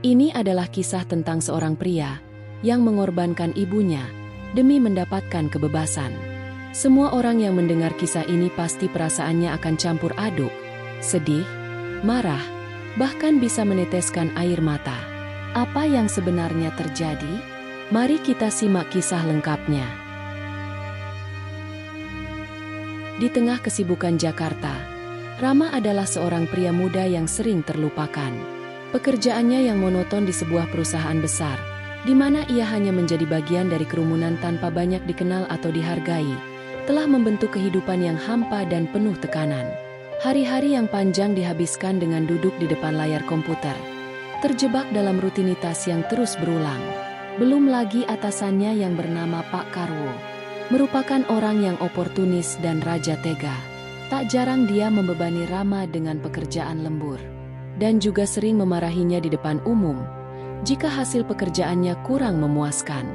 Ini adalah kisah tentang seorang pria yang mengorbankan ibunya demi mendapatkan kebebasan. Semua orang yang mendengar kisah ini pasti perasaannya akan campur aduk, sedih, marah, bahkan bisa meneteskan air mata. Apa yang sebenarnya terjadi? Mari kita simak kisah lengkapnya. Di tengah kesibukan Jakarta, Rama adalah seorang pria muda yang sering terlupakan. Pekerjaannya yang monoton di sebuah perusahaan besar, di mana ia hanya menjadi bagian dari kerumunan tanpa banyak dikenal atau dihargai, telah membentuk kehidupan yang hampa dan penuh tekanan. Hari-hari yang panjang dihabiskan dengan duduk di depan layar komputer, terjebak dalam rutinitas yang terus berulang. Belum lagi atasannya yang bernama Pak Karwo, merupakan orang yang oportunis dan raja tega. Tak jarang dia membebani Rama dengan pekerjaan lembur, dan juga sering memarahinya di depan umum jika hasil pekerjaannya kurang memuaskan.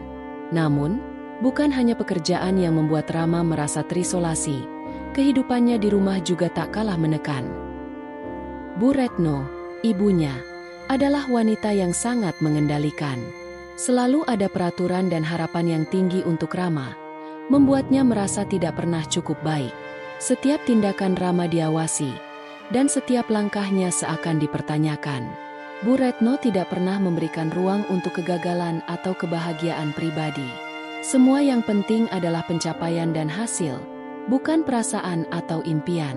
Namun, bukan hanya pekerjaan yang membuat Rama merasa terisolasi, kehidupannya di rumah juga tak kalah menekan. Bu Retno, ibunya, adalah wanita yang sangat mengendalikan. Selalu ada peraturan dan harapan yang tinggi untuk Rama, membuatnya merasa tidak pernah cukup baik. Setiap tindakan Rama diawasi, dan setiap langkahnya seakan dipertanyakan. Bu Retno tidak pernah memberikan ruang untuk kegagalan atau kebahagiaan pribadi. Semua yang penting adalah pencapaian dan hasil, bukan perasaan atau impian.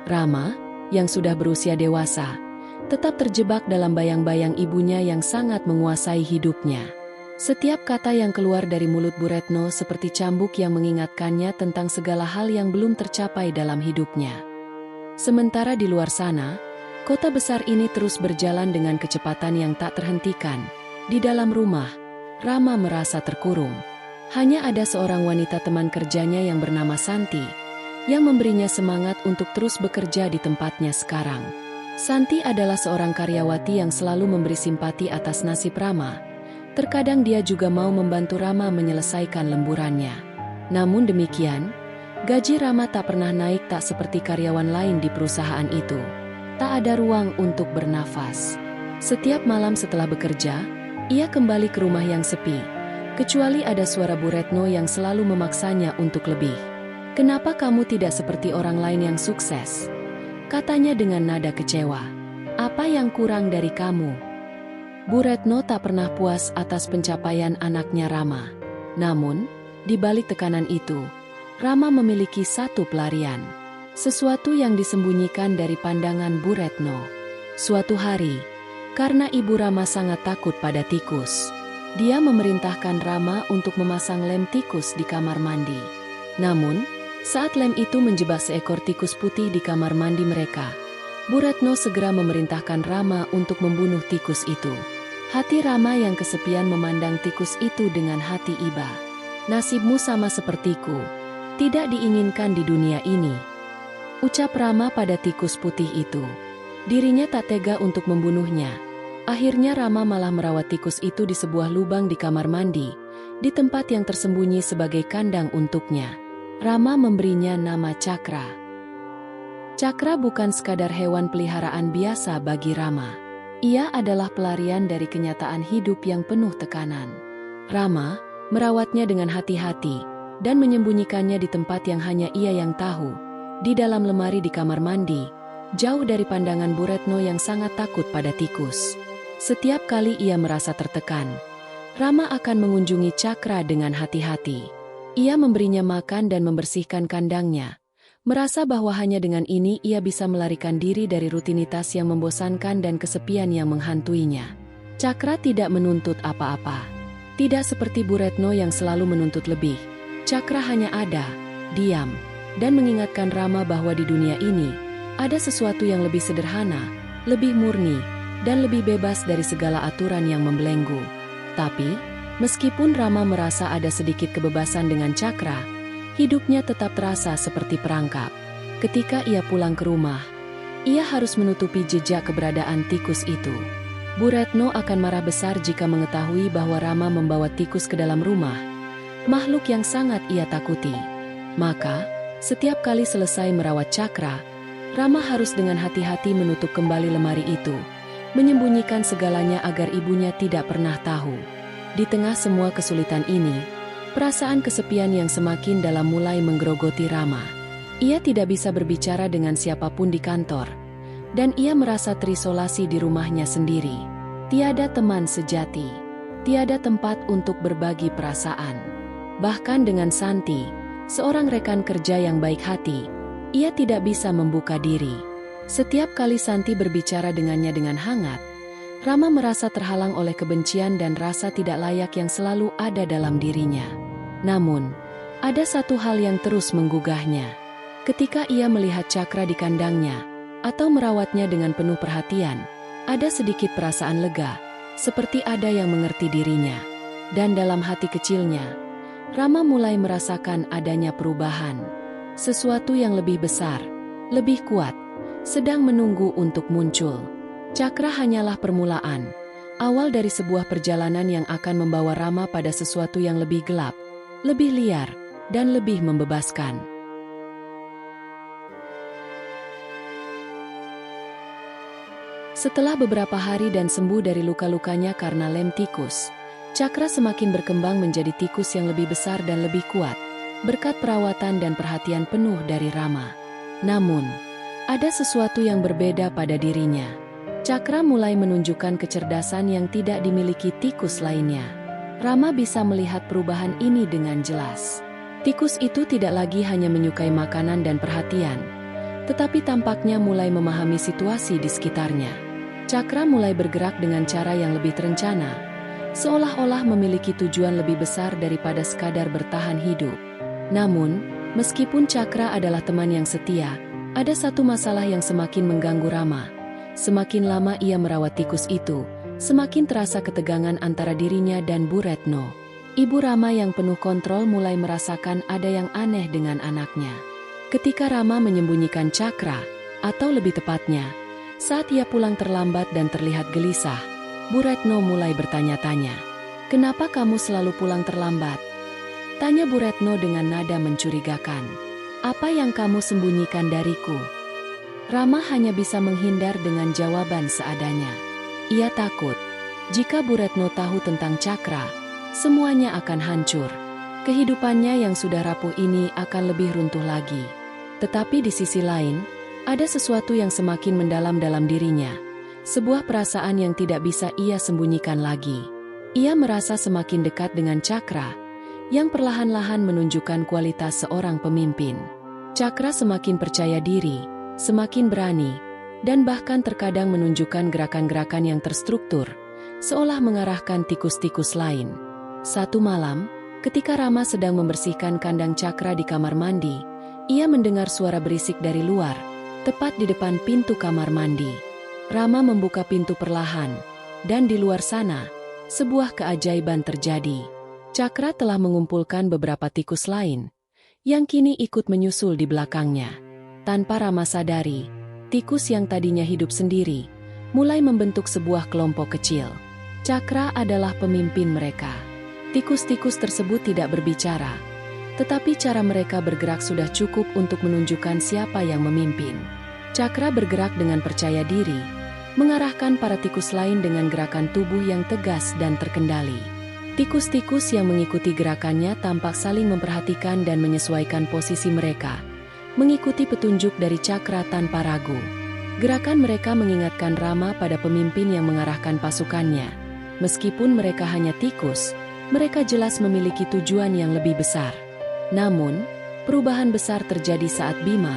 Rama, yang sudah berusia dewasa, tetap terjebak dalam bayang-bayang ibunya yang sangat menguasai hidupnya. Setiap kata yang keluar dari mulut Bu Retno seperti cambuk yang mengingatkannya tentang segala hal yang belum tercapai dalam hidupnya. Sementara di luar sana, kota besar ini terus berjalan dengan kecepatan yang tak terhentikan. Di dalam rumah, Rama merasa terkurung. Hanya ada seorang wanita teman kerjanya yang bernama Santi, yang memberinya semangat untuk terus bekerja di tempatnya sekarang. Santi adalah seorang karyawati yang selalu memberi simpati atas nasib Rama. Terkadang dia juga mau membantu Rama menyelesaikan lemburannya. Namun demikian, gaji Rama tak pernah naik, tak seperti karyawan lain di perusahaan itu. Tak ada ruang untuk bernafas. Setiap malam setelah bekerja, ia kembali ke rumah yang sepi, kecuali ada suara Bu Retno yang selalu memaksanya untuk lebih. "Kenapa kamu tidak seperti orang lain yang sukses?" katanya dengan nada kecewa. "Apa yang kurang dari kamu?" Bu Retno tak pernah puas atas pencapaian anaknya Rama. Namun, di balik tekanan itu, Rama memiliki satu pelarian. Sesuatu yang disembunyikan dari pandangan Bu Retno. Suatu hari, karena ibu Rama sangat takut pada tikus, dia memerintahkan Rama untuk memasang lem tikus di kamar mandi. Namun, saat lem itu menjebak seekor tikus putih di kamar mandi mereka, Bu Retno segera memerintahkan Rama untuk membunuh tikus itu. Hati Rama yang kesepian memandang tikus itu dengan hati iba. "Nasibmu sama sepertiku, tidak diinginkan di dunia ini," ucap Rama pada tikus putih itu. Dirinya tak tega untuk membunuhnya. Akhirnya Rama malah merawat tikus itu di sebuah lubang di kamar mandi, di tempat yang tersembunyi sebagai kandang untuknya. Rama memberinya nama Cakra. Cakra bukan sekadar hewan peliharaan biasa bagi Rama. Ia adalah pelarian dari kenyataan hidup yang penuh tekanan. Rama merawatnya dengan hati-hati dan menyembunyikannya di tempat yang hanya ia yang tahu, di dalam lemari di kamar mandi, jauh dari pandangan Bu Retno yang sangat takut pada tikus. Setiap kali ia merasa tertekan, Rama akan mengunjungi Cakra dengan hati-hati. Ia memberinya makan dan membersihkan kandangnya, merasa bahwa hanya dengan ini ia bisa melarikan diri dari rutinitas yang membosankan dan kesepian yang menghantuinya. Cakra tidak menuntut apa-apa. Tidak seperti Bu Retno yang selalu menuntut lebih. Cakra hanya ada, diam, dan mengingatkan Rama bahwa di dunia ini ada sesuatu yang lebih sederhana, lebih murni, dan lebih bebas dari segala aturan yang membelenggu. Tapi, meskipun Rama merasa ada sedikit kebebasan dengan Cakra, hidupnya tetap terasa seperti perangkap. Ketika ia pulang ke rumah, ia harus menutupi jejak keberadaan tikus itu. Bu Retno akan marah besar jika mengetahui bahwa Rama membawa tikus ke dalam rumah, makhluk yang sangat ia takuti. Maka, setiap kali selesai merawat Cakra, Rama harus dengan hati-hati menutup kembali lemari itu, menyembunyikan segalanya agar ibunya tidak pernah tahu. Di tengah semua kesulitan ini, perasaan kesepian yang semakin dalam mulai menggerogoti Rama. Ia tidak bisa berbicara dengan siapapun di kantor, dan ia merasa terisolasi di rumahnya sendiri. Tiada teman sejati, tiada tempat untuk berbagi perasaan. Bahkan dengan Santi, seorang rekan kerja yang baik hati, ia tidak bisa membuka diri. Setiap kali Santi berbicara dengannya dengan hangat, Rama merasa terhalang oleh kebencian dan rasa tidak layak yang selalu ada dalam dirinya. Namun, ada satu hal yang terus menggugahnya. Ketika ia melihat Cakra di kandangnya, atau merawatnya dengan penuh perhatian, ada sedikit perasaan lega, seperti ada yang mengerti dirinya. Dan dalam hati kecilnya, Rama mulai merasakan adanya perubahan. Sesuatu yang lebih besar, lebih kuat, sedang menunggu untuk muncul. Cakra hanyalah permulaan, awal dari sebuah perjalanan yang akan membawa Rama pada sesuatu yang lebih gelap, lebih liar, dan lebih membebaskan. Setelah beberapa hari dan sembuh dari luka-lukanya karena lem tikus, Cakra semakin berkembang menjadi tikus yang lebih besar dan lebih kuat, berkat perawatan dan perhatian penuh dari Rama. Namun, ada sesuatu yang berbeda pada dirinya. Cakra mulai menunjukkan kecerdasan yang tidak dimiliki tikus lainnya. Rama bisa melihat perubahan ini dengan jelas. Tikus itu tidak lagi hanya menyukai makanan dan perhatian, tetapi tampaknya mulai memahami situasi di sekitarnya. Cakra mulai bergerak dengan cara yang lebih terencana, seolah-olah memiliki tujuan lebih besar daripada sekadar bertahan hidup. Namun, meskipun Cakra adalah teman yang setia, ada satu masalah yang semakin mengganggu Rama. Semakin lama ia merawat tikus itu, semakin terasa ketegangan antara dirinya dan Bu Retno. Ibu Rama yang penuh kontrol mulai merasakan ada yang aneh dengan anaknya. Ketika Rama menyembunyikan Cakra, atau lebih tepatnya, saat ia pulang terlambat dan terlihat gelisah, Bu Retno mulai bertanya-tanya. "Kenapa kamu selalu pulang terlambat?" tanya Bu Retno dengan nada mencurigakan. "Apa yang kamu sembunyikan dariku?" Rama hanya bisa menghindar dengan jawaban seadanya. Ia takut, jika Bu Retno tahu tentang Cakra, semuanya akan hancur. Kehidupannya yang sudah rapuh ini akan lebih runtuh lagi. Tetapi di sisi lain, ada sesuatu yang semakin mendalam dalam dirinya. Sebuah perasaan yang tidak bisa ia sembunyikan lagi. Ia merasa semakin dekat dengan Cakra, yang perlahan-lahan menunjukkan kualitas seorang pemimpin. Cakra semakin percaya diri, semakin berani, dan bahkan terkadang menunjukkan gerakan-gerakan yang terstruktur, seolah mengarahkan tikus-tikus lain. Satu malam, ketika Rama sedang membersihkan kandang Cakra di kamar mandi, ia mendengar suara berisik dari luar, tepat di depan pintu kamar mandi. Rama membuka pintu perlahan, dan di luar sana, sebuah keajaiban terjadi. Cakra telah mengumpulkan beberapa tikus lain, yang kini ikut menyusul di belakangnya. Tanpa Rama sadari, tikus yang tadinya hidup sendiri, mulai membentuk sebuah kelompok kecil. Cakra adalah pemimpin mereka. Tikus-tikus tersebut tidak berbicara, tetapi cara mereka bergerak sudah cukup untuk menunjukkan siapa yang memimpin. Cakra bergerak dengan percaya diri, mengarahkan para tikus lain dengan gerakan tubuh yang tegas dan terkendali. Tikus-tikus yang mengikuti gerakannya tampak saling memperhatikan dan menyesuaikan posisi mereka, mengikuti petunjuk dari Cakra tanpa ragu. Gerakan mereka mengingatkan Rama pada pemimpin yang mengarahkan pasukannya. Meskipun mereka hanya tikus, mereka jelas memiliki tujuan yang lebih besar. Namun, perubahan besar terjadi saat Bima,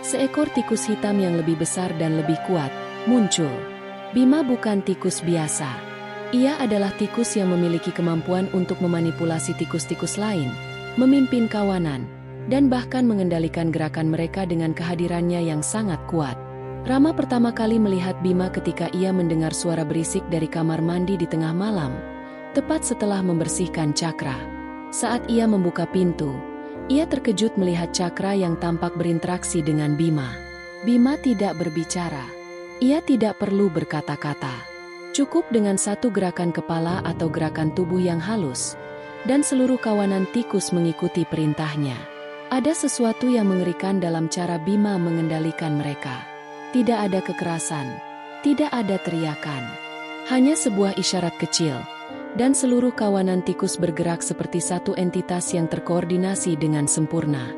seekor tikus hitam yang lebih besar dan lebih kuat, muncul. Bima bukan tikus biasa. Ia adalah tikus yang memiliki kemampuan untuk memanipulasi tikus-tikus lain, memimpin kawanan, dan bahkan mengendalikan gerakan mereka dengan kehadirannya yang sangat kuat. Rama pertama kali melihat Bima ketika ia mendengar suara berisik dari kamar mandi di tengah malam, tepat setelah membersihkan Cakra. Saat ia membuka pintu, ia terkejut melihat Cakra yang tampak berinteraksi dengan Bima. Bima tidak berbicara. Ia tidak perlu berkata-kata. Cukup dengan satu gerakan kepala atau gerakan tubuh yang halus, dan seluruh kawanan tikus mengikuti perintahnya. Ada sesuatu yang mengerikan dalam cara Bima mengendalikan mereka. Tidak ada kekerasan, Tidak ada teriakan. Hanya sebuah isyarat kecil. Dan seluruh kawanan tikus bergerak seperti satu entitas yang terkoordinasi dengan sempurna.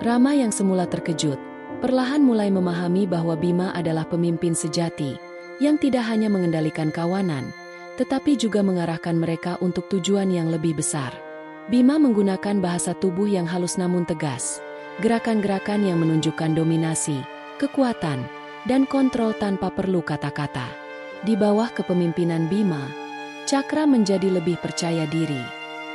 Rama yang semula terkejut, perlahan mulai memahami bahwa Bima adalah pemimpin sejati, yang tidak hanya mengendalikan kawanan, tetapi juga mengarahkan mereka untuk tujuan yang lebih besar. Bima menggunakan bahasa tubuh yang halus namun tegas, gerakan-gerakan yang menunjukkan dominasi, kekuatan, dan kontrol tanpa perlu kata-kata. Di bawah kepemimpinan Bima, Cakra menjadi lebih percaya diri.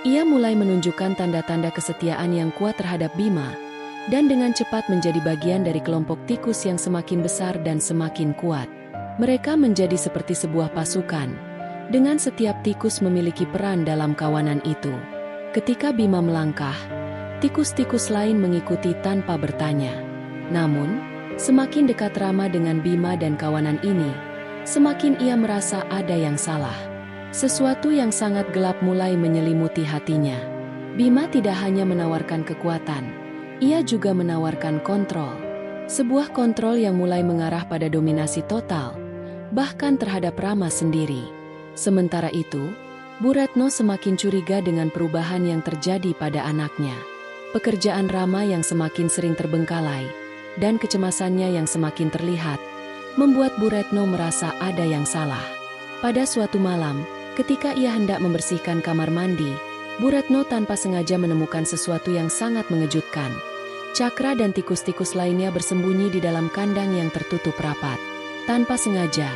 Ia mulai menunjukkan tanda-tanda kesetiaan yang kuat terhadap Bima, dan dengan cepat menjadi bagian dari kelompok tikus yang semakin besar dan semakin kuat. Mereka menjadi seperti sebuah pasukan, dengan setiap tikus memiliki peran dalam kawanan itu. Ketika Bima melangkah, tikus-tikus lain mengikuti tanpa bertanya. Namun, semakin dekat Rama dengan Bima dan kawanan ini, semakin ia merasa ada yang salah. Sesuatu yang sangat gelap mulai menyelimuti hatinya. Bima tidak hanya menawarkan kekuatan, ia juga menawarkan kontrol. Sebuah kontrol yang mulai mengarah pada dominasi total, bahkan terhadap Rama sendiri. Sementara itu, Bu Retno semakin curiga dengan perubahan yang terjadi pada anaknya. Pekerjaan Rama yang semakin sering terbengkalai, dan kecemasannya yang semakin terlihat, membuat Bu Retno merasa ada yang salah. Pada suatu malam, ketika ia hendak membersihkan kamar mandi, Bu Retno tanpa sengaja menemukan sesuatu yang sangat mengejutkan. Cakra dan tikus-tikus lainnya bersembunyi di dalam kandang yang tertutup rapat. Tanpa sengaja,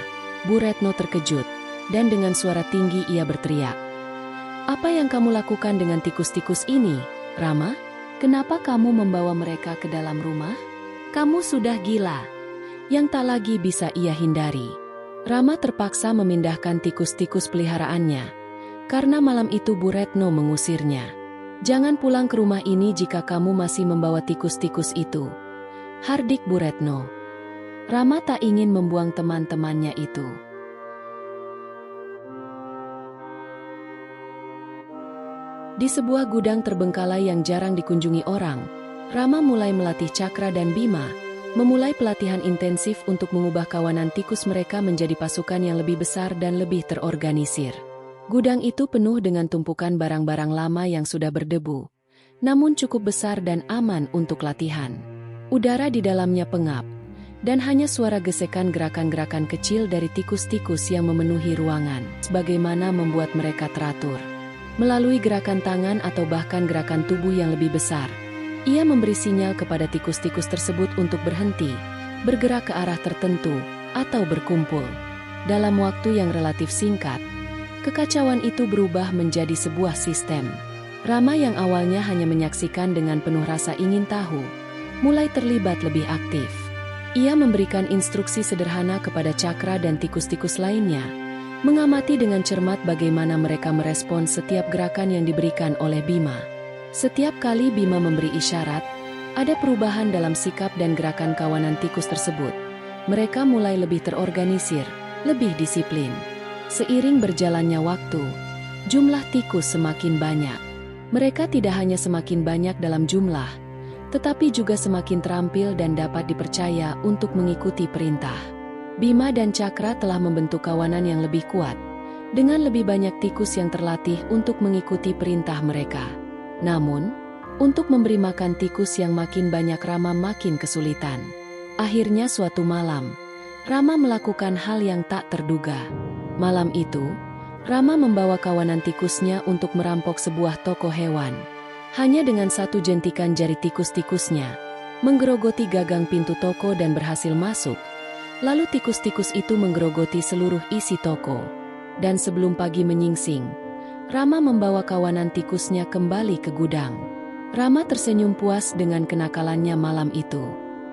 Bu Retno terkejut, dan dengan suara tinggi ia berteriak. "Apa yang kamu lakukan dengan tikus-tikus ini, Rama? Kenapa kamu membawa mereka ke dalam rumah? Kamu sudah gila." Yang tak lagi bisa ia hindari. Rama terpaksa memindahkan tikus-tikus peliharaannya, karena malam itu Bu Retno mengusirnya. "Jangan pulang ke rumah ini jika kamu masih membawa tikus-tikus itu," hardik Bu Retno. Rama tak ingin membuang teman-temannya itu. Di sebuah gudang terbengkalai yang jarang dikunjungi orang, Rama mulai melatih Cakra dan Bima, memulai pelatihan intensif untuk mengubah kawanan tikus mereka menjadi pasukan yang lebih besar dan lebih terorganisir. Gudang itu penuh dengan tumpukan barang-barang lama yang sudah berdebu, namun cukup besar dan aman untuk latihan. Udara di dalamnya pengap, dan hanya suara gesekan gerakan-gerakan kecil dari tikus-tikus yang memenuhi ruangan, sebagaimana membuat mereka teratur. Melalui gerakan tangan atau bahkan gerakan tubuh yang lebih besar, ia memberi sinyal kepada tikus-tikus tersebut untuk berhenti, bergerak ke arah tertentu, atau berkumpul. Dalam waktu yang relatif singkat, kekacauan itu berubah menjadi sebuah sistem. Rama yang awalnya hanya menyaksikan dengan penuh rasa ingin tahu, mulai terlibat lebih aktif. Ia memberikan instruksi sederhana kepada Cakra dan tikus-tikus lainnya, mengamati dengan cermat bagaimana mereka merespons setiap gerakan yang diberikan oleh Bima. Setiap kali Bima memberi isyarat, ada perubahan dalam sikap dan gerakan kawanan tikus tersebut. Mereka mulai lebih terorganisir, lebih disiplin. Seiring berjalannya waktu, jumlah tikus semakin banyak. Mereka tidak hanya semakin banyak dalam jumlah, tetapi juga semakin terampil dan dapat dipercaya untuk mengikuti perintah. Bima dan Cakra telah membentuk kawanan yang lebih kuat, dengan lebih banyak tikus yang terlatih untuk mengikuti perintah mereka. Namun, untuk memberi makan tikus yang makin banyak Rama makin kesulitan. Akhirnya suatu malam, Rama melakukan hal yang tak terduga. Malam itu, Rama membawa kawanan tikusnya untuk merampok sebuah toko hewan. Hanya dengan satu jentikan jari tikus-tikusnya, menggerogoti gagang pintu toko dan berhasil masuk. Lalu tikus-tikus itu menggerogoti seluruh isi toko. Dan sebelum pagi menyingsing, Rama membawa kawanan tikusnya kembali ke gudang. Rama tersenyum puas dengan kenakalannya malam itu.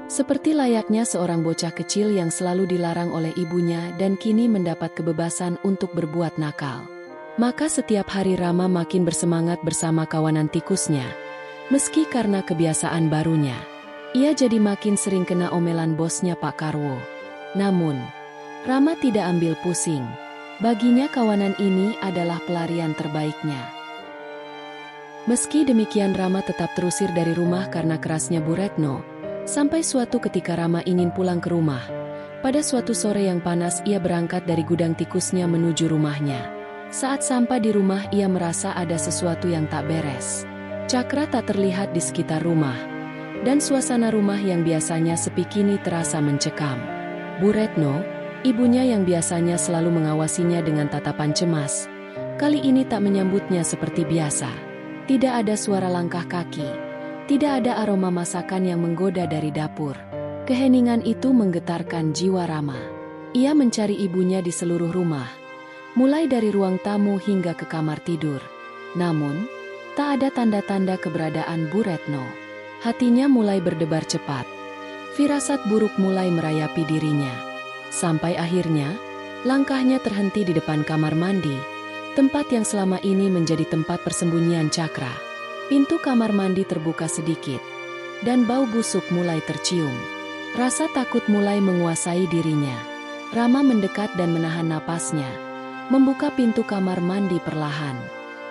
Seperti layaknya seorang bocah kecil yang selalu dilarang oleh ibunya dan kini mendapat kebebasan untuk berbuat nakal. Maka setiap hari Rama makin bersemangat bersama kawanan tikusnya. Meski karena kebiasaan barunya, ia jadi makin sering kena omelan bosnya Pak Karwo. Namun, Rama tidak ambil pusing. Baginya kawanan ini adalah pelarian terbaiknya. Meski demikian Rama tetap terusir dari rumah karena kerasnya Bu Retno. Sampai suatu ketika Rama ingin pulang ke rumah, Pada suatu sore yang panas ia berangkat dari gudang tikusnya menuju rumahnya. Saat sampai di rumah ia merasa ada sesuatu yang tak beres. Cakra tak terlihat di sekitar rumah. Dan suasana rumah yang biasanya sepi kini terasa mencekam. Bu Retno, ibunya yang biasanya selalu mengawasinya dengan tatapan cemas, kali ini tak menyambutnya seperti biasa. Tidak ada suara langkah kaki. Tidak ada aroma masakan yang menggoda dari dapur. Keheningan itu menggetarkan jiwa Rama. Ia mencari ibunya di seluruh rumah, mulai dari ruang tamu hingga ke kamar tidur. Namun, tak ada tanda-tanda keberadaan Bu Retno. Hatinya mulai berdebar cepat. Firasat buruk mulai merayapi dirinya. Sampai akhirnya, langkahnya terhenti di depan kamar mandi, tempat yang selama ini menjadi tempat persembunyian Cakra. Pintu kamar mandi terbuka sedikit, dan bau busuk mulai tercium. Rasa takut mulai menguasai dirinya. Rama mendekat dan menahan napasnya, membuka pintu kamar mandi perlahan.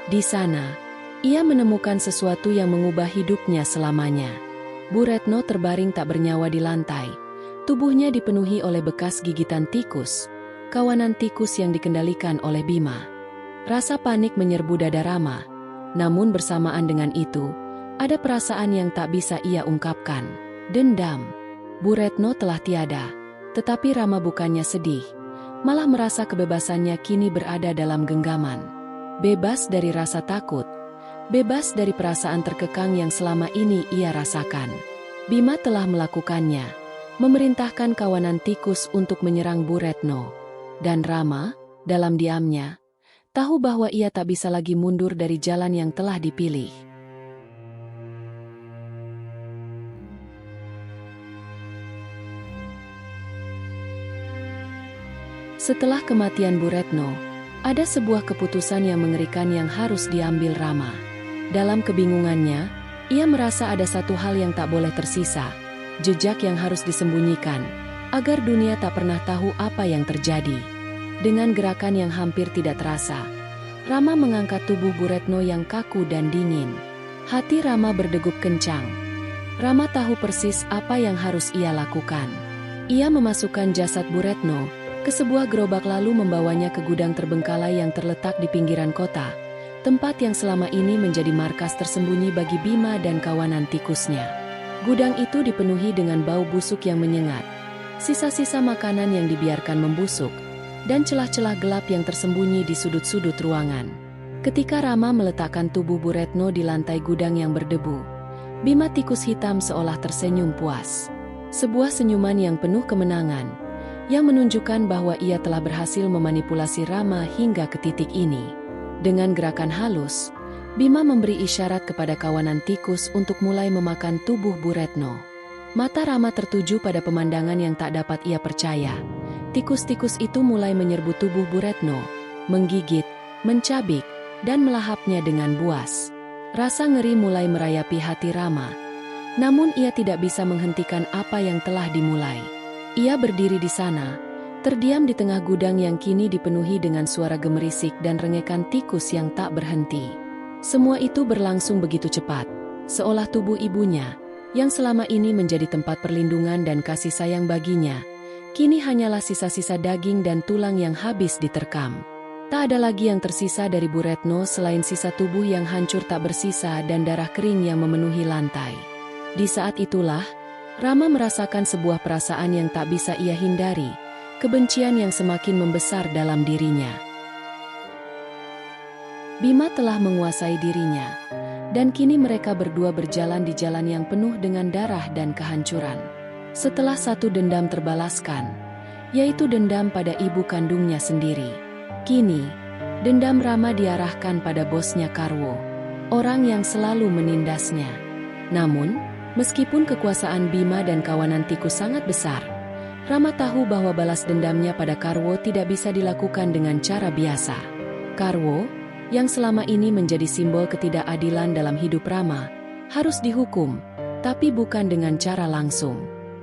Di sana, ia menemukan sesuatu yang mengubah hidupnya selamanya. Bu Retno terbaring tak bernyawa di lantai. Tubuhnya dipenuhi oleh bekas gigitan tikus, kawanan tikus yang dikendalikan oleh Bima. Rasa panik menyerbu dada Rama, namun bersamaan dengan itu, ada perasaan yang tak bisa ia ungkapkan. Dendam. Bu Retno telah tiada, tetapi Rama bukannya sedih, malah merasa kebebasannya kini berada dalam genggaman. Bebas dari rasa takut, bebas dari perasaan terkekang yang selama ini ia rasakan. Bima telah melakukannya, memerintahkan kawanan tikus untuk menyerang Bu Retno. Dan Rama, dalam diamnya, tahu bahwa ia tak bisa lagi mundur dari jalan yang telah dipilih. Setelah kematian Bu Retno, ada sebuah keputusan yang mengerikan yang harus diambil Rama. Dalam kebingungannya, ia merasa ada satu hal yang tak boleh tersisa, jejak yang harus disembunyikan, agar dunia tak pernah tahu apa yang terjadi. Dengan gerakan yang hampir tidak terasa, Rama mengangkat tubuh Bu Retno yang kaku dan dingin. Hati Rama berdegup kencang. Rama tahu persis apa yang harus ia lakukan. Ia memasukkan jasad Bu Retno ke sebuah gerobak lalu membawanya ke gudang terbengkalai yang terletak di pinggiran kota, tempat yang selama ini menjadi markas tersembunyi bagi Bima dan kawanan tikusnya. Gudang itu dipenuhi dengan bau busuk yang menyengat, sisa-sisa makanan yang dibiarkan membusuk, dan celah-celah gelap yang tersembunyi di sudut-sudut ruangan. Ketika Rama meletakkan tubuh Bu Retno di lantai gudang yang berdebu, Bima tikus hitam seolah tersenyum puas. Sebuah senyuman yang penuh kemenangan, yang menunjukkan bahwa ia telah berhasil memanipulasi Rama hingga ke titik ini. Dengan gerakan halus, Bima memberi isyarat kepada kawanan tikus untuk mulai memakan tubuh Bu Retno. Mata Rama tertuju pada pemandangan yang tak dapat ia percaya. Tikus-tikus itu mulai menyerbu tubuh Bu Retno, menggigit, mencabik, dan melahapnya dengan buas. Rasa ngeri mulai merayapi hati Rama. Namun ia tidak bisa menghentikan apa yang telah dimulai. Ia berdiri di sana, terdiam di tengah gudang yang kini dipenuhi dengan suara gemerisik dan rengekan tikus yang tak berhenti. Semua itu berlangsung begitu cepat, seolah tubuh ibunya, yang selama ini menjadi tempat perlindungan dan kasih sayang baginya, kini hanyalah sisa-sisa daging dan tulang yang habis diterkam. Tak ada lagi yang tersisa dari Bu Retno selain sisa tubuh yang hancur tak bersisa dan darah kering yang memenuhi lantai. Di saat itulah, Rama merasakan sebuah perasaan yang tak bisa ia hindari, kebencian yang semakin membesar dalam dirinya. Bima telah menguasai dirinya, dan kini mereka berdua berjalan di jalan yang penuh dengan darah dan kehancuran. Setelah satu dendam terbalaskan, yaitu dendam pada ibu kandungnya sendiri, kini, dendam Rama diarahkan pada bosnya Karwo, orang yang selalu menindasnya. Namun, meskipun kekuasaan Bima dan kawanan tikus sangat besar, Rama tahu bahwa balas dendamnya pada Karwo tidak bisa dilakukan dengan cara biasa. Karwo, yang selama ini menjadi simbol ketidakadilan dalam hidup Rama, harus dihukum, tapi bukan dengan cara langsung.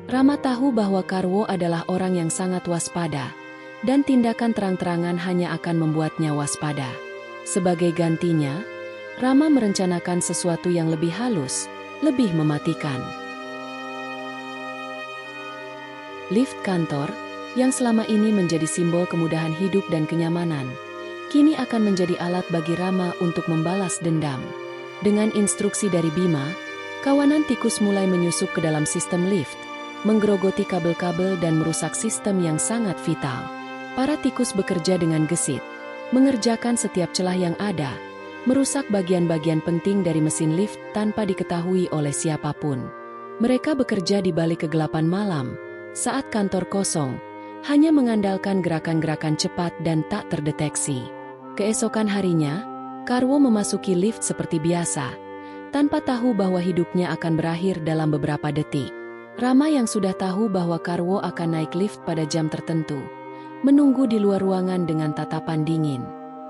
Rama tahu bahwa Karwo adalah orang yang sangat waspada, dan tindakan terang-terangan hanya akan membuatnya waspada. Sebagai gantinya, Rama merencanakan sesuatu yang lebih halus, lebih mematikan. Lift kantor, yang selama ini menjadi simbol kemudahan hidup dan kenyamanan, kini akan menjadi alat bagi Rama untuk membalas dendam. Dengan instruksi dari Bima, kawanan tikus mulai menyusup ke dalam sistem lift, menggerogoti kabel-kabel dan merusak sistem yang sangat vital. Para tikus bekerja dengan gesit, mengerjakan setiap celah yang ada, merusak bagian-bagian penting dari mesin lift tanpa diketahui oleh siapapun. Mereka bekerja di balik kegelapan malam, saat kantor kosong, hanya mengandalkan gerakan-gerakan cepat dan tak terdeteksi. Keesokan harinya, Karwo memasuki lift seperti biasa, tanpa tahu bahwa hidupnya akan berakhir dalam beberapa detik. Rama yang sudah tahu bahwa Karwo akan naik lift pada jam tertentu, menunggu di luar ruangan dengan tatapan dingin.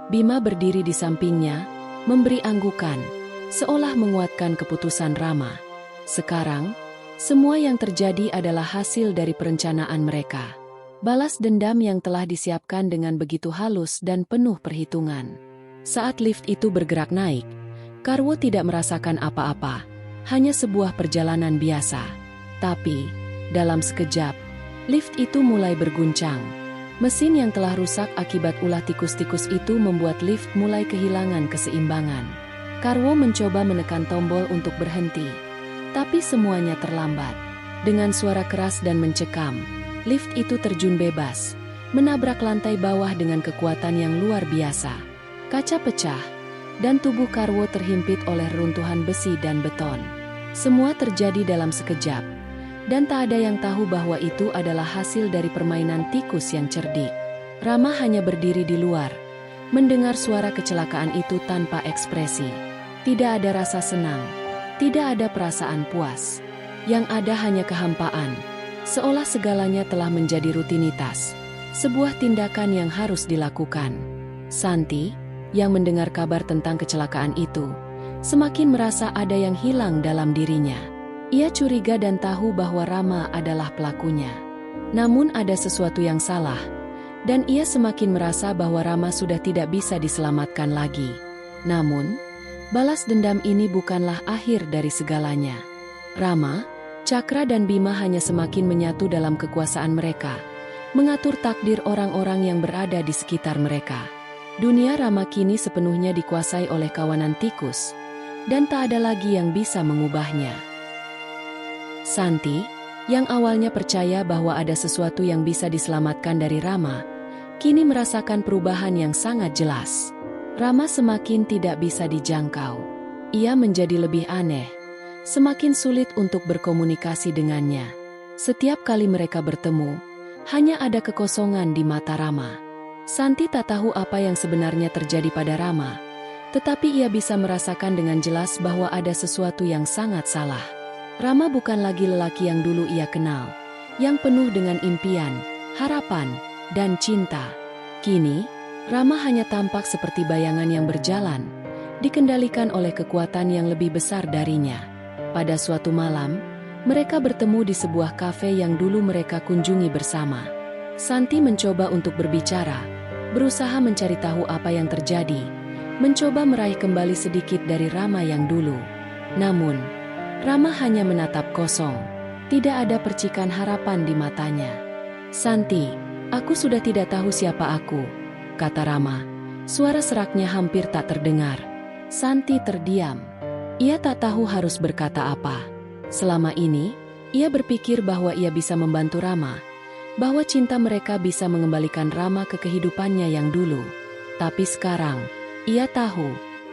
Bima berdiri di sampingnya, memberi anggukan, seolah menguatkan keputusan Rama. Sekarang, semua yang terjadi adalah hasil dari perencanaan mereka. Balas dendam yang telah disiapkan dengan begitu halus dan penuh perhitungan. Saat lift itu bergerak naik, Karwo tidak merasakan apa-apa, hanya sebuah perjalanan biasa. Tapi, dalam sekejap, lift itu mulai berguncang. Mesin yang telah rusak akibat ulah tikus-tikus itu membuat lift mulai kehilangan keseimbangan. Karwo mencoba menekan tombol untuk berhenti, tapi semuanya terlambat. Dengan suara keras dan mencekam, lift itu terjun bebas, menabrak lantai bawah dengan kekuatan yang luar biasa. Kaca pecah, dan tubuh Karwo terhimpit oleh runtuhan besi dan beton. Semua terjadi dalam sekejap, dan tak ada yang tahu bahwa itu adalah hasil dari permainan tikus yang cerdik. Rama hanya berdiri di luar, mendengar suara kecelakaan itu tanpa ekspresi. Tidak ada rasa senang, tidak ada perasaan puas. Yang ada hanya kehampaan. Seolah segalanya telah menjadi rutinitas, sebuah tindakan yang harus dilakukan. Santi, yang mendengar kabar tentang kecelakaan itu, semakin merasa ada yang hilang dalam dirinya. Ia curiga dan tahu bahwa Rama adalah pelakunya. Namun ada sesuatu yang salah, dan ia semakin merasa bahwa Rama sudah tidak bisa diselamatkan lagi. Namun, balas dendam ini bukanlah akhir dari segalanya. Rama, Cakra dan Bima hanya semakin menyatu dalam kekuasaan mereka, mengatur takdir orang-orang yang berada di sekitar mereka. Dunia Rama kini sepenuhnya dikuasai oleh kawanan tikus, dan tak ada lagi yang bisa mengubahnya. Santi, yang awalnya percaya bahwa ada sesuatu yang bisa diselamatkan dari Rama, kini merasakan perubahan yang sangat jelas. Rama semakin tidak bisa dijangkau. Ia menjadi lebih aneh. Semakin sulit untuk berkomunikasi dengannya. Setiap kali mereka bertemu, hanya ada kekosongan di mata Rama. Santi tak tahu apa yang sebenarnya terjadi pada Rama, tetapi ia bisa merasakan dengan jelas bahwa ada sesuatu yang sangat salah. Rama bukan lagi lelaki yang dulu ia kenal, yang penuh dengan impian, harapan, dan cinta. Kini, Rama hanya tampak seperti bayangan yang berjalan, dikendalikan oleh kekuatan yang lebih besar darinya. Pada suatu malam, mereka bertemu di sebuah kafe yang dulu mereka kunjungi bersama. Santi mencoba untuk berbicara, berusaha mencari tahu apa yang terjadi, mencoba meraih kembali sedikit dari Rama yang dulu. Namun, Rama hanya menatap kosong. Tidak ada percikan harapan di matanya. "Santi, aku sudah tidak tahu siapa aku," kata Rama. Suara seraknya hampir tak terdengar. Santi terdiam. Ia tak tahu harus berkata apa. Selama ini, ia berpikir bahwa ia bisa membantu Rama, bahwa cinta mereka bisa mengembalikan Rama ke kehidupannya yang dulu. Tapi sekarang, ia tahu,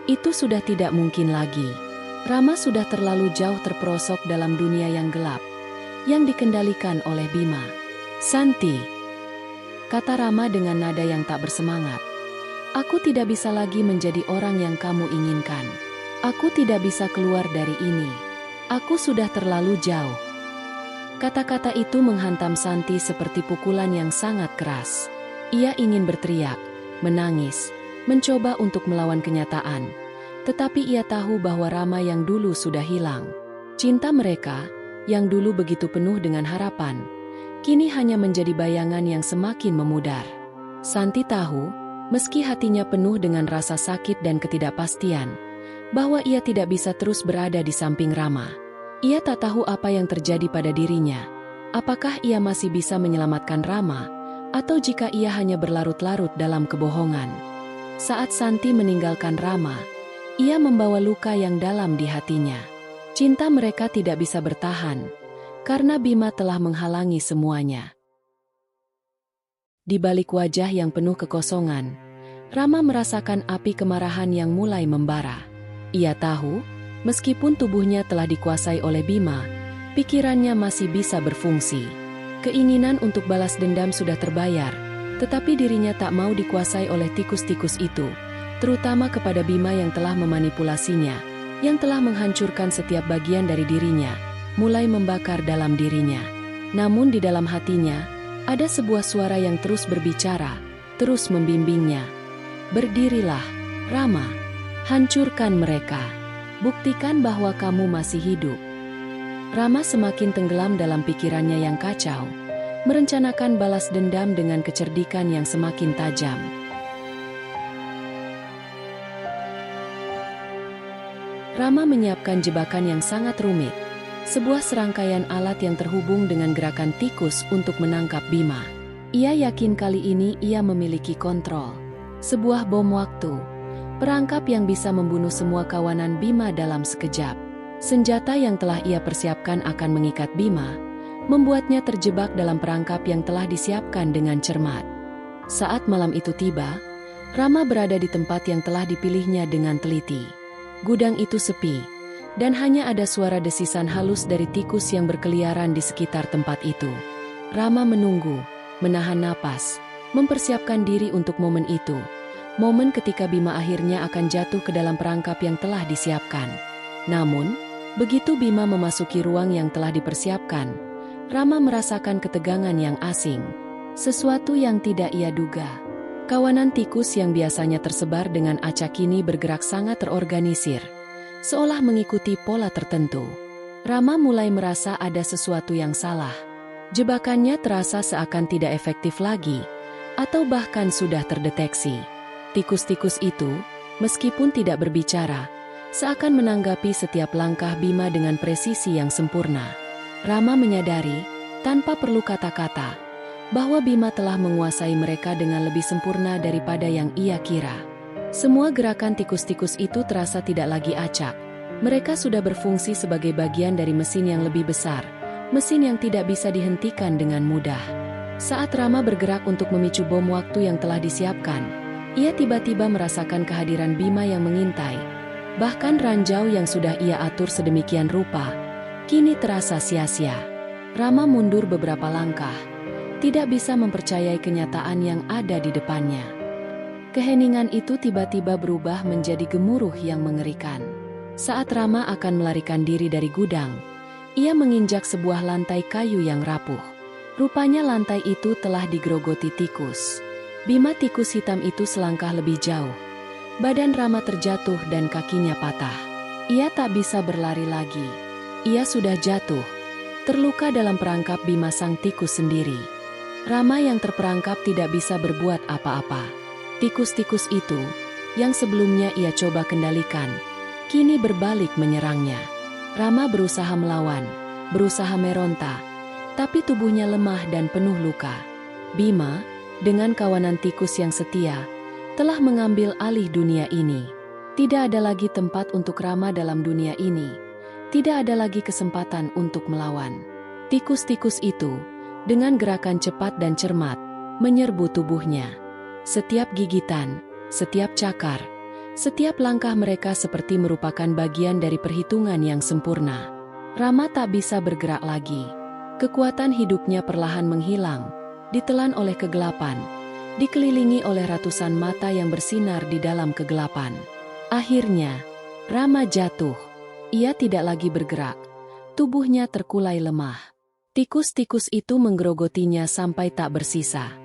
itu sudah tidak mungkin lagi. Rama sudah terlalu jauh terperosok dalam dunia yang gelap, yang dikendalikan oleh Bima. "Santi," kata Rama dengan nada yang tak bersemangat, "aku tidak bisa lagi menjadi orang yang kamu inginkan. Aku tidak bisa keluar dari ini. Aku sudah terlalu jauh." Kata-kata itu menghantam Santi seperti pukulan yang sangat keras. Ia ingin berteriak, menangis, mencoba untuk melawan kenyataan. Tetapi ia tahu bahwa Rama yang dulu sudah hilang. Cinta mereka, yang dulu begitu penuh dengan harapan, kini hanya menjadi bayangan yang semakin memudar. Santi tahu, meski hatinya penuh dengan rasa sakit dan ketidakpastian, bahwa ia tidak bisa terus berada di samping Rama. Ia tak tahu apa yang terjadi pada dirinya. Apakah ia masih bisa menyelamatkan Rama, atau jika ia hanya berlarut-larut dalam kebohongan. Saat Santi meninggalkan Rama, ia membawa luka yang dalam di hatinya. Cinta mereka tidak bisa bertahan, karena Bima telah menghalangi semuanya. Di balik wajah yang penuh kekosongan, Rama merasakan api kemarahan yang mulai membara. Ia tahu, meskipun tubuhnya telah dikuasai oleh Bima, pikirannya masih bisa berfungsi. Keinginan untuk balas dendam sudah terbayar, tetapi dirinya tak mau dikuasai oleh tikus-tikus itu, terutama kepada Bima yang telah memanipulasinya, yang telah menghancurkan setiap bagian dari dirinya, mulai membakar dalam dirinya. Namun di dalam hatinya, ada sebuah suara yang terus berbicara, terus membimbingnya. Berdirilah, Rama. Hancurkan mereka. Buktikan bahwa kamu masih hidup. Rama semakin tenggelam dalam pikirannya yang kacau, merencanakan balas dendam dengan kecerdikan yang semakin tajam. Rama menyiapkan jebakan yang sangat rumit. Sebuah serangkaian alat yang terhubung dengan gerakan tikus untuk menangkap Bima. Ia yakin kali ini ia memiliki kontrol. Sebuah bom waktu. Perangkap yang bisa membunuh semua kawanan Bima dalam sekejap. Senjata yang telah ia persiapkan akan mengikat Bima, membuatnya terjebak dalam perangkap yang telah disiapkan dengan cermat. Saat malam itu tiba, Rama berada di tempat yang telah dipilihnya dengan teliti. Gudang itu sepi, dan hanya ada suara desisan halus dari tikus yang berkeliaran di sekitar tempat itu. Rama menunggu, menahan napas, mempersiapkan diri untuk momen itu. Momen ketika Bima akhirnya akan jatuh ke dalam perangkap yang telah disiapkan. Namun, begitu Bima memasuki ruang yang telah dipersiapkan, Rama merasakan ketegangan yang asing. Sesuatu yang tidak ia duga. Kawanan tikus yang biasanya tersebar dengan acak kini bergerak sangat terorganisir, seolah mengikuti pola tertentu. Rama mulai merasa ada sesuatu yang salah. Jebakannya terasa seakan tidak efektif lagi, atau bahkan sudah terdeteksi. Tikus-tikus itu, meskipun tidak berbicara, seakan menanggapi setiap langkah Bima dengan presisi yang sempurna. Rama menyadari, tanpa perlu kata-kata, bahwa Bima telah menguasai mereka dengan lebih sempurna daripada yang ia kira. Semua gerakan tikus-tikus itu terasa tidak lagi acak. Mereka sudah berfungsi sebagai bagian dari mesin yang lebih besar, mesin yang tidak bisa dihentikan dengan mudah. Saat Rama bergerak untuk memicu bom waktu yang telah disiapkan, ia tiba-tiba merasakan kehadiran Bima yang mengintai. Bahkan ranjau yang sudah ia atur sedemikian rupa, kini terasa sia-sia. Rama mundur beberapa langkah, tidak bisa mempercayai kenyataan yang ada di depannya. Keheningan itu tiba-tiba berubah menjadi gemuruh yang mengerikan. Saat Rama akan melarikan diri dari gudang, ia menginjak sebuah lantai kayu yang rapuh. Rupanya lantai itu telah digerogoti tikus. Bima tikus hitam itu selangkah lebih jauh. Badan Rama terjatuh dan kakinya patah. Ia tak bisa berlari lagi. Ia sudah jatuh, terluka dalam perangkap Bima sang tikus sendiri. Rama yang terperangkap tidak bisa berbuat apa-apa. Tikus-tikus itu, yang sebelumnya ia coba kendalikan, kini berbalik menyerangnya. Rama berusaha melawan, berusaha meronta, tapi tubuhnya lemah dan penuh luka. Bima, dengan kawanan tikus yang setia, telah mengambil alih dunia ini. Tidak ada lagi tempat untuk Rama dalam dunia ini. Tidak ada lagi kesempatan untuk melawan. Tikus-tikus itu, dengan gerakan cepat dan cermat, menyerbu tubuhnya. Setiap gigitan, setiap cakar, setiap langkah mereka seperti merupakan bagian dari perhitungan yang sempurna. Rama tak bisa bergerak lagi. Kekuatan hidupnya perlahan menghilang, ditelan oleh kegelapan, dikelilingi oleh ratusan mata yang bersinar di dalam kegelapan. Akhirnya, Rama jatuh. Ia tidak lagi bergerak. Tubuhnya terkulai lemah. Tikus-tikus itu menggerogotinya sampai tak bersisa.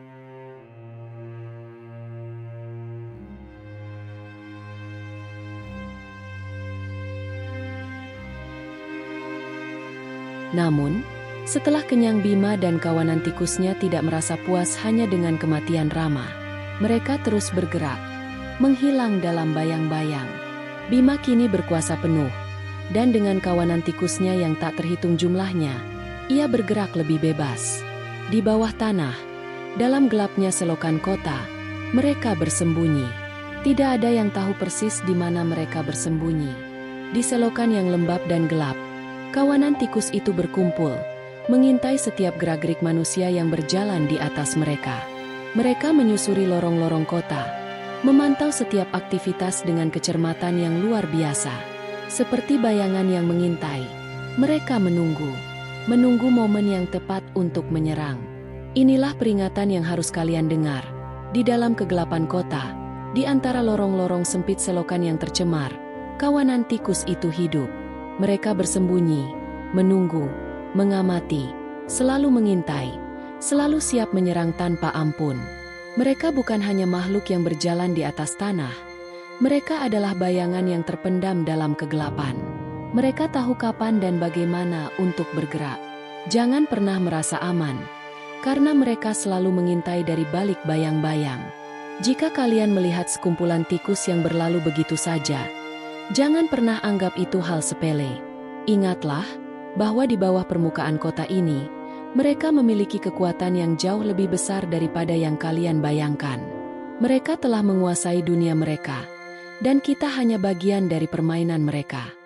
Namun, setelah kenyang Bima dan kawanan tikusnya tidak merasa puas hanya dengan kematian Rama. Mereka terus bergerak, menghilang dalam bayang-bayang. Bima kini berkuasa penuh, dan dengan kawanan tikusnya yang tak terhitung jumlahnya, ia bergerak lebih bebas. Di bawah tanah, Dalam gelapnya selokan kota, mereka bersembunyi. Tidak ada yang tahu persis di mana mereka bersembunyi. Di selokan yang lembab dan gelap, kawanan tikus itu berkumpul, mengintai setiap gerak-gerik manusia yang berjalan di atas mereka. Mereka menyusuri lorong-lorong kota, memantau setiap aktivitas dengan kecermatan yang luar biasa. Seperti bayangan yang mengintai, mereka menunggu momen yang tepat untuk menyerang. Inilah peringatan yang harus kalian dengar. Di dalam kegelapan kota, di antara lorong-lorong sempit selokan yang tercemar, kawanan tikus itu hidup. Mereka bersembunyi, menunggu, mengamati, selalu mengintai, selalu siap menyerang tanpa ampun. Mereka bukan hanya makhluk yang berjalan di atas tanah. Mereka adalah bayangan yang terpendam dalam kegelapan. Mereka tahu kapan dan bagaimana untuk bergerak. Jangan pernah merasa aman, karena mereka selalu mengintai dari balik bayang-bayang. Jika kalian melihat sekumpulan tikus yang berlalu begitu saja, jangan pernah anggap itu hal sepele. Ingatlah bahwa di bawah permukaan kota ini, mereka memiliki kekuatan yang jauh lebih besar daripada yang kalian bayangkan. Mereka telah menguasai dunia mereka, dan kita hanya bagian dari permainan mereka.